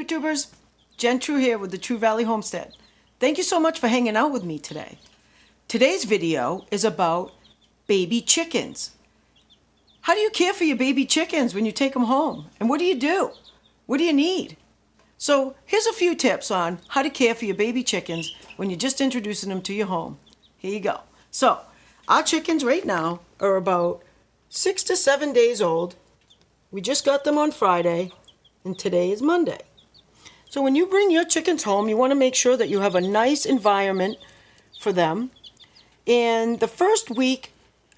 YouTubers, Jen True here with the True Valley Homestead. Thank you so much for hanging out with me today. Today's video is about baby chickens. How do you care for your baby chickens when you take them home? And what do you do? What do you need? So here's a few tips on how to care for your baby chickens when you're just introducing them to your home. Here you go. So our chickens right now are about 6 to 7 days old. We just got them on Friday, and today is Monday. So when you bring your chickens home, you want to make sure that you have a nice environment for them. And the first week,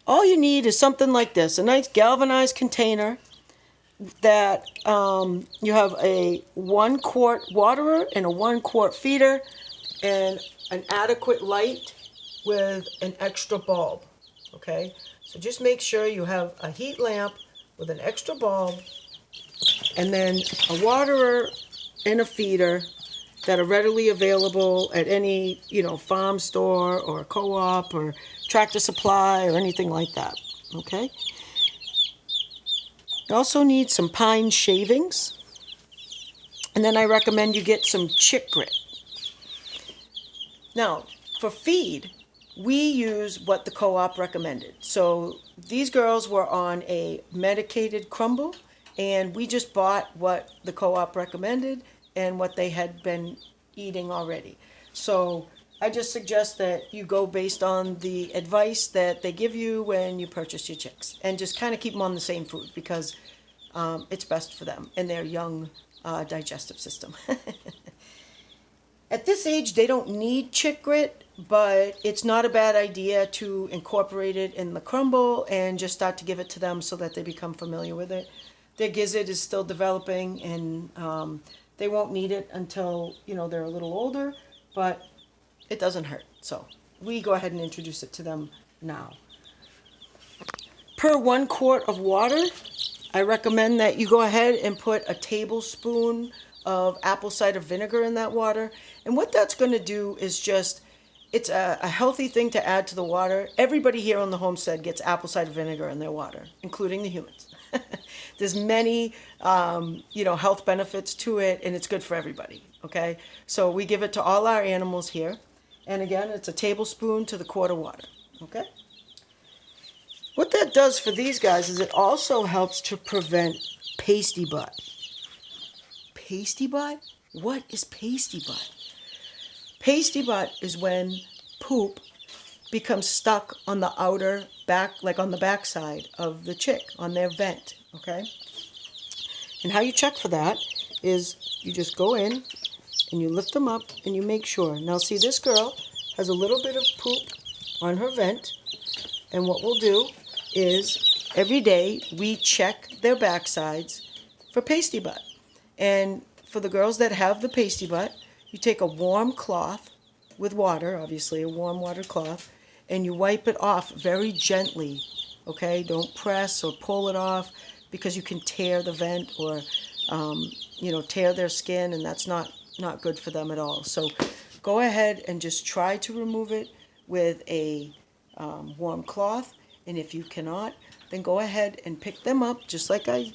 all you need is something like this, a nice galvanized container that you have a 1 quart waterer and a 1 quart feeder and an adequate light with an extra bulb, okay? So just make sure you have a heat lamp with an extra bulb and then a waterer and a feeder that are readily available at any, farm store or co-op or Tractor Supply or anything like that, okay? You also need some pine shavings, and then I recommend you get some chick grit. Now, for feed, we use what the co-op recommended. So these girls were on a medicated crumble, and we just bought what the co-op recommended and what they had been eating already. So I just suggest that you go based on the advice that they give you when you purchase your chicks, and just kind of keep them on the same food because it's best for them and their young digestive system. At this age, they don't need chick grit, but it's not a bad idea to incorporate it in the crumble and just start to give it to them so that they become familiar with it. Their gizzard is still developing, and they won't need it until, they're a little older, but it doesn't hurt. So we go ahead and introduce it to them now. Per 1 quart of water, I recommend that you go ahead and put a tablespoon of apple cider vinegar in that water. And what that's going to do is it's a healthy thing to add to the water. Everybody here on the homestead gets apple cider vinegar in their water, including the humans. There's many, health benefits to it, and it's good for everybody, okay? So we give it to all our animals here. And again, it's a tablespoon to the quart of water, okay? What that does for these guys is it also helps to prevent pasty butt. Pasty butt? What is pasty butt? Pasty butt is when poop becomes stuck on the outer back, like on the backside of the chick, on their vent, okay? And how you check for that is you just go in and you lift them up and you make sure. Now see, this girl has a little bit of poop on her vent, and what we'll do is every day we check their backsides for pasty butt. And for the girls that have the pasty butt, you take a warm cloth with water, obviously a warm water cloth, and you wipe it off very gently, okay? Don't press or pull it off because you can tear the vent or, tear their skin, and that's not good for them at all. So go ahead and just try to remove it with a warm cloth, and if you cannot, then go ahead and pick them up just like I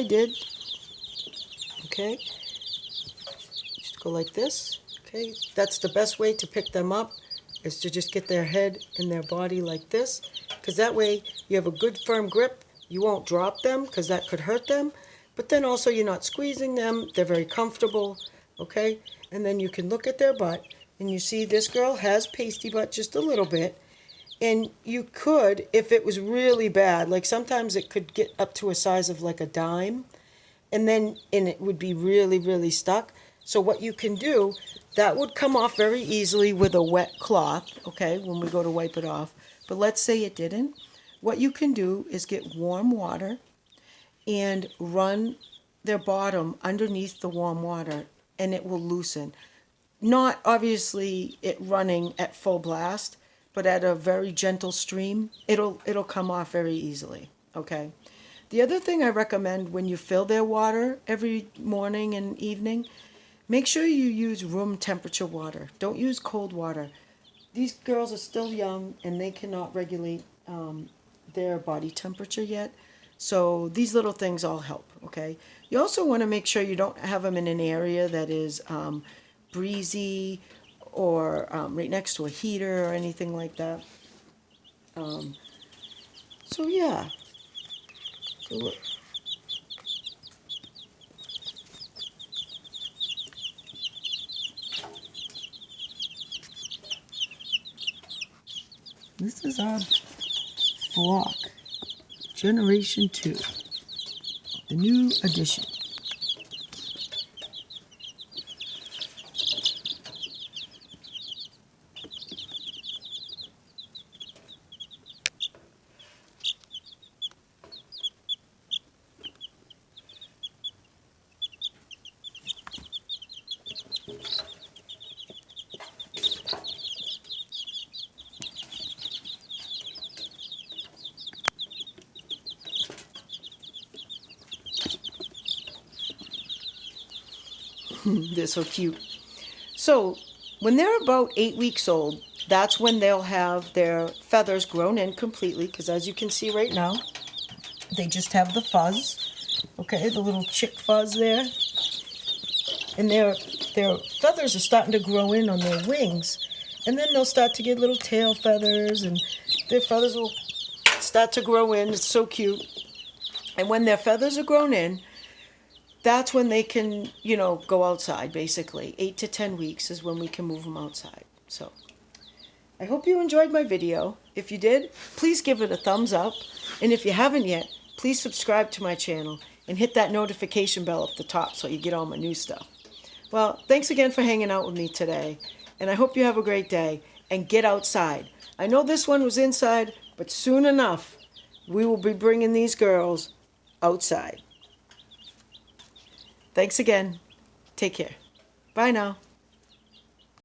did, okay? Just go like this, okay? That's the best way to pick them up, is to just get their head and their body like this, because that way you have a good firm grip. You won't drop them because that could hurt them, but then also you're not squeezing them. They're very comfortable, okay? And then you can look at their butt, and you see this girl has pasty butt just a little bit, and you could, if it was really bad, like sometimes it could get up to a size of like a dime, and it would be really, really stuck. So what you can do, that would come off very easily with a wet cloth, okay, when we go to wipe it off. But let's say it didn't. What you can do is get warm water and run their bottom underneath the warm water, and it will loosen. Not obviously it running at full blast, but at a very gentle stream, it'll come off very easily, okay? The other thing I recommend when you fill their water every morning and evening, make sure you use room temperature water. Don't use cold water. These girls are still young and they cannot regulate their body temperature yet. So these little things all help, okay? You also want to make sure you don't have them in an area that is breezy or right next to a heater or anything like that. So yeah. This is our flock, Generation 2, the new edition. They're so cute. So when they're about 8 weeks old, that's when they'll have their feathers grown in completely, because as you can see right now, they just have the fuzz, okay, the little chick fuzz there. And their feathers are starting to grow in on their wings. And then they'll start to get little tail feathers, and their feathers will start to grow in. It's so cute. And when their feathers are grown in, that's when they can, go outside, basically. 8 to 10 weeks is when we can move them outside. So I hope you enjoyed my video. If you did, please give it a thumbs up. And if you haven't yet, please subscribe to my channel and hit that notification bell up the top so you get all my new stuff. Well, thanks again for hanging out with me today. And I hope you have a great day and get outside. I know this one was inside, but soon enough, we will be bringing these girls outside. Thanks again. Take care. Bye now.